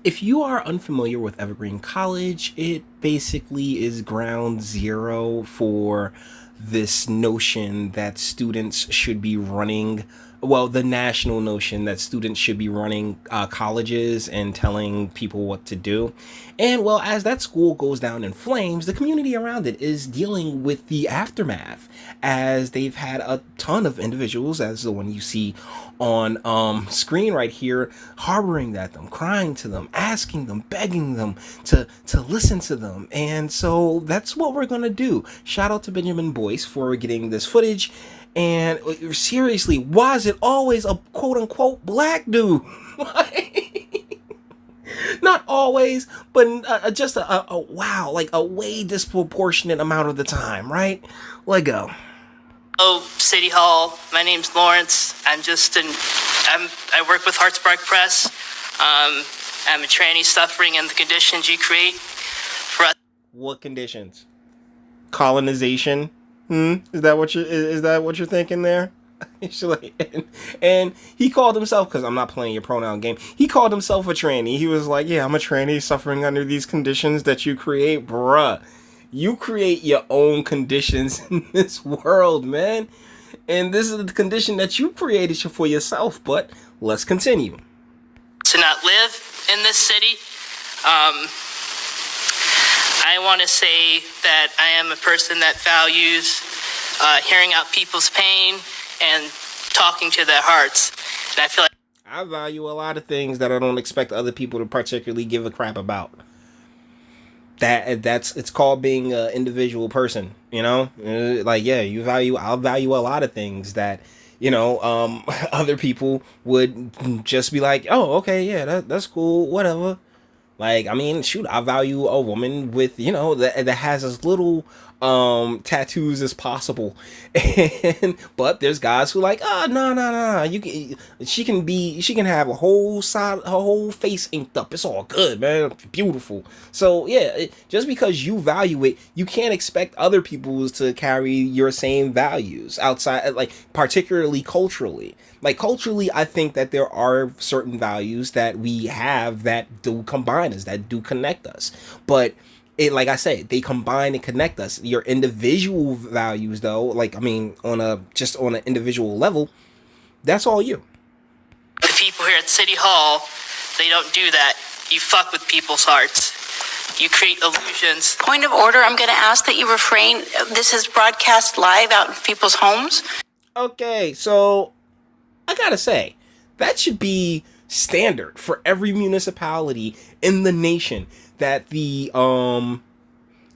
If you are unfamiliar with Evergreen College, it basically is ground zero for this notion that students should be running, well, the national notion that students should be running colleges and telling people what to do. And well, as that school goes down in flames, the community around it is dealing with the aftermath, as they've had a ton of individuals, as the one you see on screen right here, harboring at them, crying to them, asking them, begging them to listen to them. And so that's what we're gonna do. Shout out to Benjamin Boyce for getting this footage. And seriously, why is it always a quote unquote black dude? Not always, but just a wow, like a way disproportionate amount of the time, right? Let go. Oh, City Hall. My name's Lawrence. I work with Heartspark Press. I'm a tranny suffering in the conditions you create for us. What conditions? Colonization? Is that what you're thinking there? And he called himself, because I'm not playing your pronoun game, he called himself a tranny. He was like, yeah, I'm a tranny suffering under these conditions that you create. Bruh, you create your own conditions in this world, man. And this is the condition that you created for yourself. But let's continue. To not live in this city. I want to say that I am a person that values hearing out people's pain and talking to their hearts. And I feel like I value a lot of things that I don't expect other people to particularly give a crap about. It's called being an individual person, you know? Like, yeah, I'll value a lot of things that, other people would just be like, oh, okay, yeah, that's cool, whatever. Like, I mean, shoot, I value a woman with, that has as little tattoos as possible. But there's guys who like, no. She can have a whole side, her whole face inked up. It's all good, man. It's beautiful. So yeah, just because you value it, you can't expect other people to carry your same values outside, like particularly culturally. Like culturally, I think that there are certain values that we have that do combine us, that do connect us. But like I said, they combine and connect us. Your individual values, though, like, I mean, on an individual level, that's all you. The people here at City Hall, they don't do that. You fuck with people's hearts. You create illusions. Point of order, I'm going to ask that you refrain. This is broadcast live out in people's homes. Okay, so I gotta say, that should be standard for every municipality in the nation, that the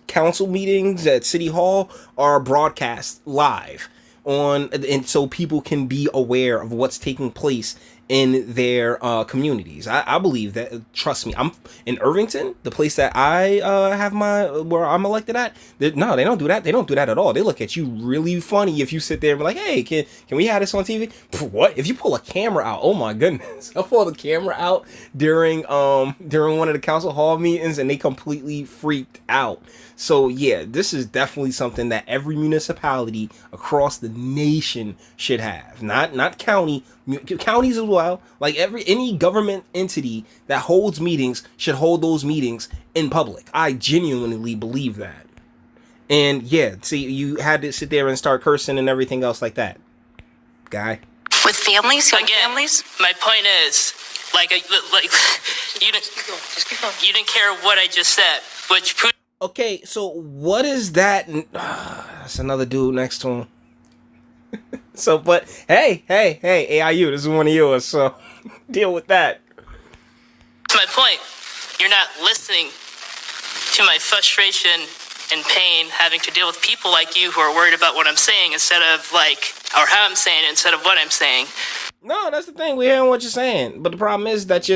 council meetings at City Hall are broadcast live and so people can be aware of what's taking place in their communities. I believe that, trust me, I'm in Irvington, the place that I where I'm elected at. No, they don't do that. They don't do that at all. They look at you really funny if you sit there and be like, hey, can we have this on TV? What? If you pull a camera out, oh my goodness. I pulled the camera out during one of the council hall meetings and they completely freaked out. So yeah, this is definitely something that every municipality across the nation should have. Not counties as well. Like any government entity that holds meetings should hold those meetings in public. I genuinely believe that. And yeah, see, you had to sit there and start cursing and everything else like that, guy. With families, young Again, families. My point is, you didn't care what I just said, which proves. Okay, so what is that? That's another dude next to him. So, but hey, AIU, this is one of yours, so deal with that. My point, you're not listening to my frustration and pain having to deal with people like you who are worried about what I'm saying or how I'm saying it instead of what I'm saying. No, that's the thing. We're hearing what you're saying, but the problem is that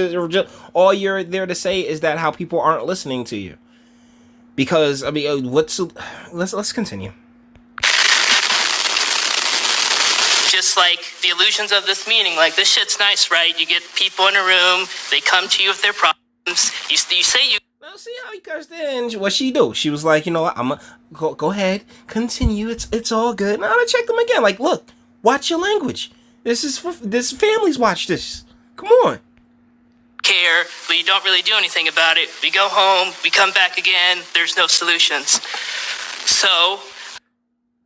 all you're there to say is that how people aren't listening to you. Because I mean, let's continue. Just like the illusions of this meeting, like this shit's nice, right? You get people in a room, they come to you with their problems. You say you. Now see how he cursed in. What she do? She was like, you know what? I'm go ahead, continue. It's all good. Now I check them again. Like, look, watch your language. This families watch this. Come on. care, but you don't really do anything about it. We go home, we come back again, there's no solutions. So,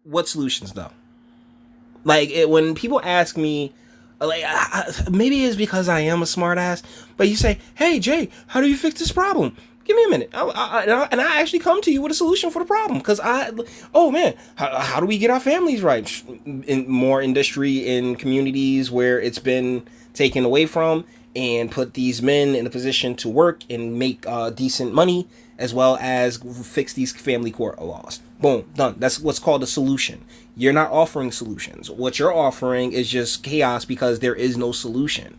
what solutions though? Like when people ask me, like maybe it's because I am a smartass, but you say, "Hey Jay, how do you fix this problem?" Give me a minute, and I actually come to you with a solution for the problem. Because oh man, how do we get our families right? In more industry in communities where it's been taken away from, and put these men in a position to work and make decent money, as well as fix these family court laws. Boom, done. That's what's called a solution. You're not offering solutions. What you're offering is just chaos because there is no solution.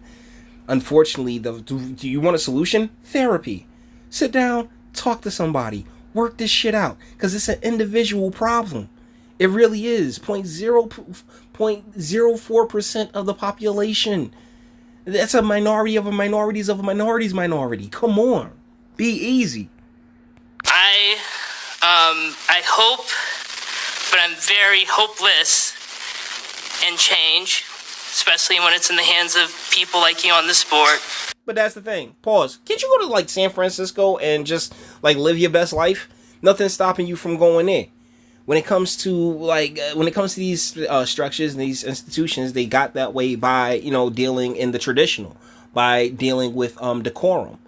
Unfortunately, do you want a solution? Therapy. Sit down, talk to somebody, work this shit out, because it's an individual problem. It really is. 0.04% of the population. That's a minority of a minority's of a minority's minority. Come on. Be easy. I hope, but I'm very hopeless in change, especially when it's in the hands of people like you on this board. But that's the thing. Pause. Can't you go to like San Francisco and just like live your best life? Nothing's stopping you from going there. When it comes to these structures and these institutions, they got that way by dealing in the traditional, by dealing with decorum.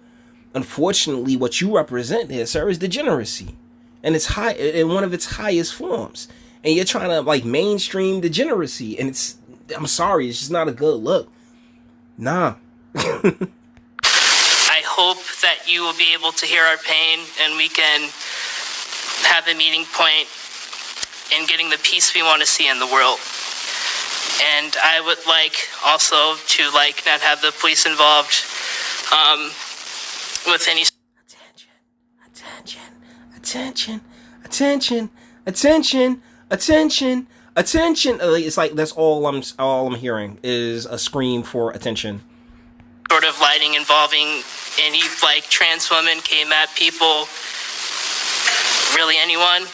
Unfortunately, what you represent here, sir, is degeneracy, and it's high in one of its highest forms. And you're trying to like mainstream degeneracy, and I'm sorry, it's just not a good look. Nah. I hope that you will be able to hear our pain, and we can have a meeting point in getting the peace we want to see in the world. And I would like also to not have the police involved with any attention. It's like that's all I'm hearing is a scream for attention. Sort of lighting involving any trans woman, gay mad people, really anyone.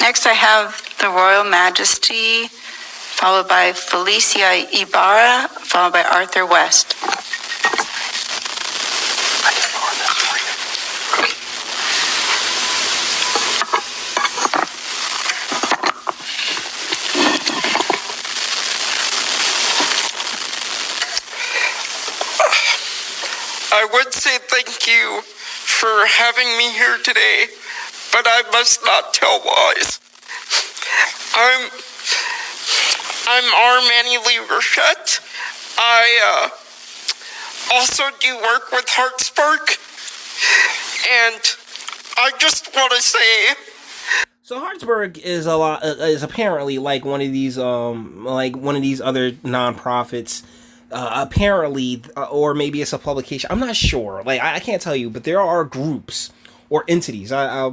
Next, I have the Royal Majesty, followed by Felicia Ibarra, followed by Arthur West. I would say thank you for having me here today, but I must not tell lies. I'm R. Manny Lee Rochette. I also do work with Hartsburg, and I just want to say. So Hartsburg is is apparently like one of these other nonprofits. Apparently, or maybe it's a publication. I'm not sure. I can't tell you, but there are groups or entities. I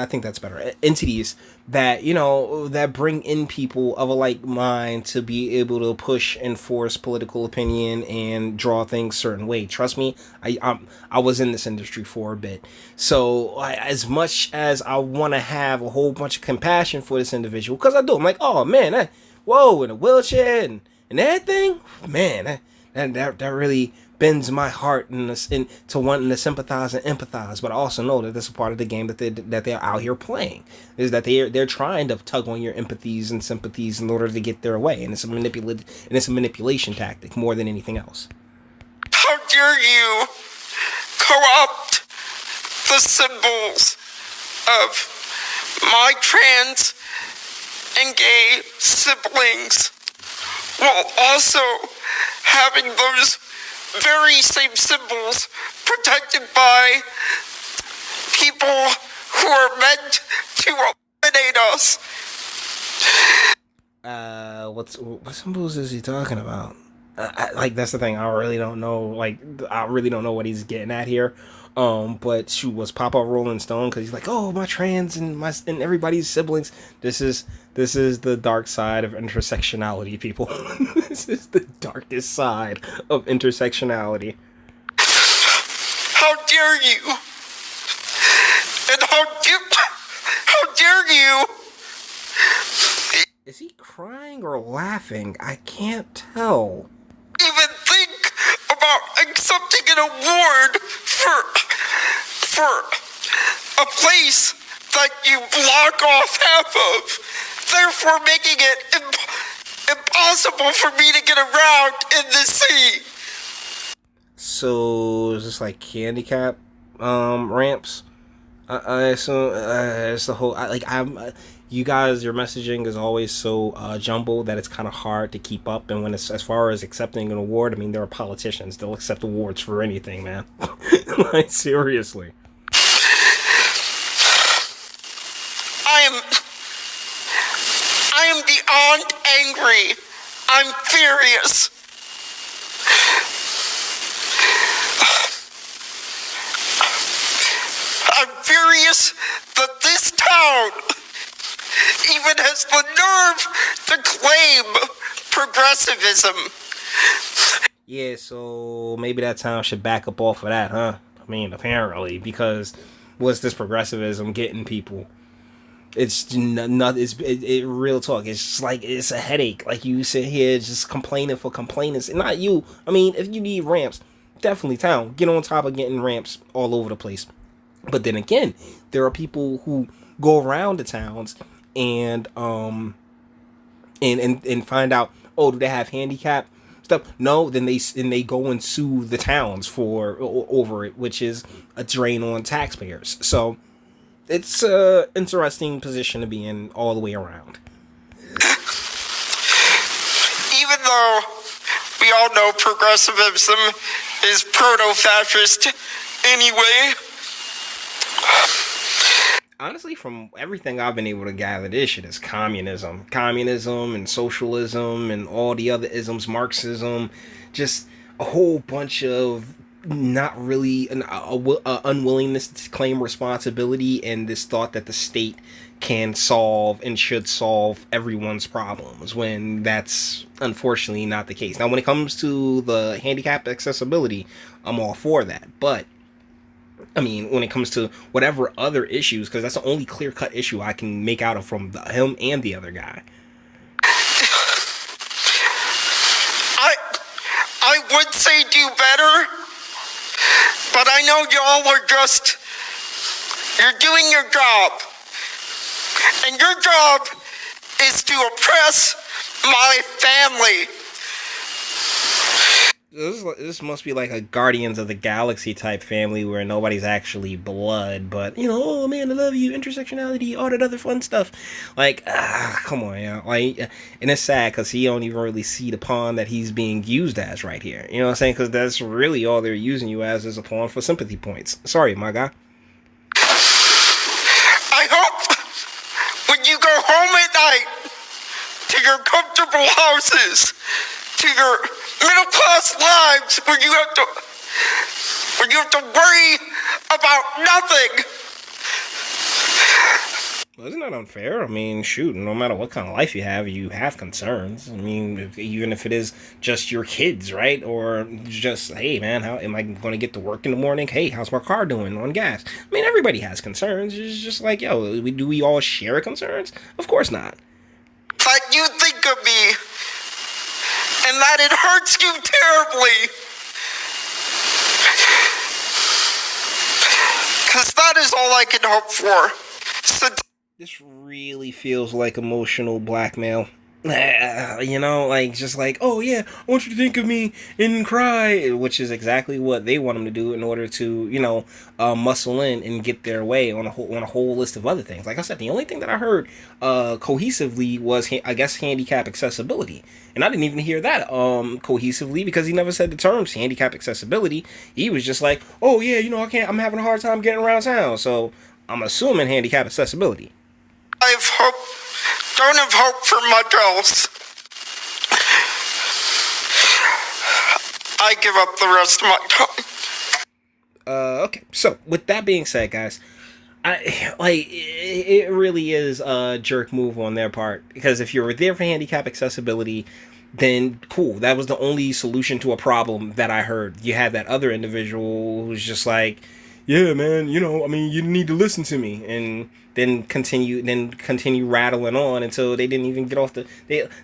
think that's better. Entities that that bring in people of a like mind to be able to push and force political opinion and draw things certain way. Trust me, I was in this industry for a bit. So as much as I want to have a whole bunch of compassion for this individual, because I do, I'm like, oh man, whoa, in a wheelchair and everything, man, that really bends my heart into wanting to sympathize and empathize. But I also know that this is part of the game that they're out here playing, is that they're trying to tug on your empathies and sympathies in order to get their way, and it's a manipulation tactic more than anything else. How dare you co-opt the symbols of my trans and gay siblings, while also having those very same symbols protected by people who are meant to eliminate us. What symbols is he talking about? That's the thing. I really don't know. I really don't know what he's getting at here. But shoot, was Papa Rolling Stone? Because he's like, oh, my trans and everybody's siblings. This is the dark side of intersectionality, people. This is the darkest side of intersectionality. How dare you? And how dare you Is he crying or laughing? I can't tell. Even think about accepting an award for a place that you block off half of, therefore making it impossible for me to get around in the sea. So is this like handicap ramps? I assume it's the whole. You guys, your messaging is always so jumbled that it's kind of hard to keep up. And when it's as far as accepting an award, I mean, there are politicians; they'll accept awards for anything, man. Like seriously. I am beyond angry. I'm furious. I'm furious that this town even has the nerve to claim progressivism. Yeah, so maybe that town should back up off of that, huh? I mean, apparently, because what's this progressivism getting people? It's not. It real talk. It's just like it's a headache. Like you sit here just complaining for complainants, and not you. I mean, if you need ramps, definitely town. Get on top of getting ramps all over the place. But then again, there are people who go around the towns and and find out, oh, do they have handicap stuff? No, then they go and sue the towns for over it, which is a drain on taxpayers. So it's a interesting position to be in all the way around. Even though we all know progressivism is proto-fascist anyway. Honestly, from everything I've been able to gather, this shit is communism. Communism and socialism and all the other isms, Marxism, just a whole bunch of not really an unwillingness to claim responsibility and this thought that the state can solve and should solve everyone's problems when that's unfortunately not the case. Now, when it comes to the handicap accessibility, I'm all for that. But I mean, when it comes to whatever other issues, because that's the only clear-cut issue I can make out of from him and the other guy. I would say do better, but I know y'all are you're doing your job. And your job is to oppress my family. This must be like a Guardians of the Galaxy type family where nobody's actually blood, but oh man, I love you, intersectionality, all that other fun stuff. Like, come on, like, and it's sad because he don't even really see the pawn that he's being used as right here. You know what I'm saying? Because that's really all they're using you as is a pawn for sympathy points. Sorry, my guy. I hope when you go home at night to your comfortable houses, to your middle-class lives where you have to worry about nothing. Well, isn't that unfair? I mean, shoot, no matter what kind of life you have concerns. I mean, even if it is just your kids, right? Or just, hey, man, how am I going to get to work in the morning? Hey, how's my car doing on gas? I mean, everybody has concerns. It's just like, yo, do we all share concerns? Of course not. That you think of me, and that it hurts you terribly. Because that is all I can hope for. So this really feels like emotional blackmail. Like, just like, oh yeah, I want you to think of me and cry, which is exactly what they want them to do in order to, muscle in and get their way on a whole list of other things. Like I said, the only thing that I heard cohesively was, I guess, handicap accessibility, and I didn't even hear that cohesively because he never said the terms handicap accessibility. He was just like, oh yeah, I'm having a hard time getting around town, so I'm assuming handicap accessibility. Don't have hope for much else. I give up the rest of my time. Okay. So, with that being said, guys, it really is a jerk move on their part, because if you're there for handicap accessibility, then cool. That was the only solution to a problem that I heard. You had that other individual who's just like, yeah, man, I mean, you need to listen to me, and then continue rattling on until they didn't even get off they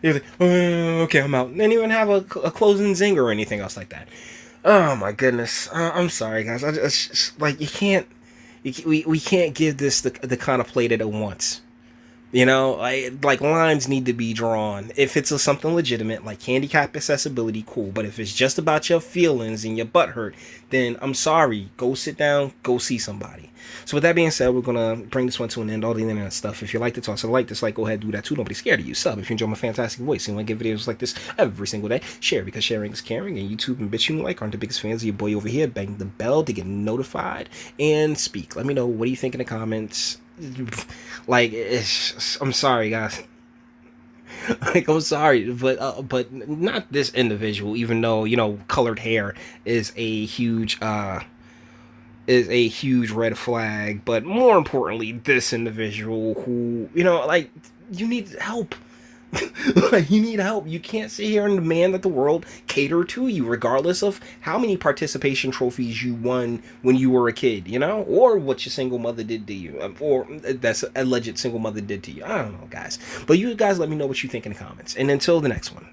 were like, oh, okay, I'm out. They didn't even have a closing zinger or anything else like that. Oh my goodness, I'm sorry, guys. I just like, we can't give this the kind of play that it wants. Like lines need to be drawn. If it's something legitimate, like handicap accessibility, cool. But if it's just about your feelings and your butt hurt, then I'm sorry. Go sit down, go see somebody. So with that being said, we're going to bring this one to an end. All the internet stuff. If you like the talk, so like, dislike, go ahead, do that too. Nobody's scared of you. Sub if you enjoy my fantastic voice. And I get videos like this every single day. Share, because sharing is caring. And YouTube and bitch you like aren't the biggest fans of your boy over here. Bang the bell to get notified and speak. Let me know, what do you think in the comments? Like, I'm sorry, guys. Like, I'm sorry, but not this individual. Even though colored hair is a huge red flag. But more importantly, this individual who like, you need help. Like, you need help. You can't sit here and demand that the world cater to you, regardless of how many participation trophies you won when you were a kid, or what your single mother did to you, or that's alleged single mother did to you. I don't know, guys. But you guys let me know what you think in the comments. And until the next one.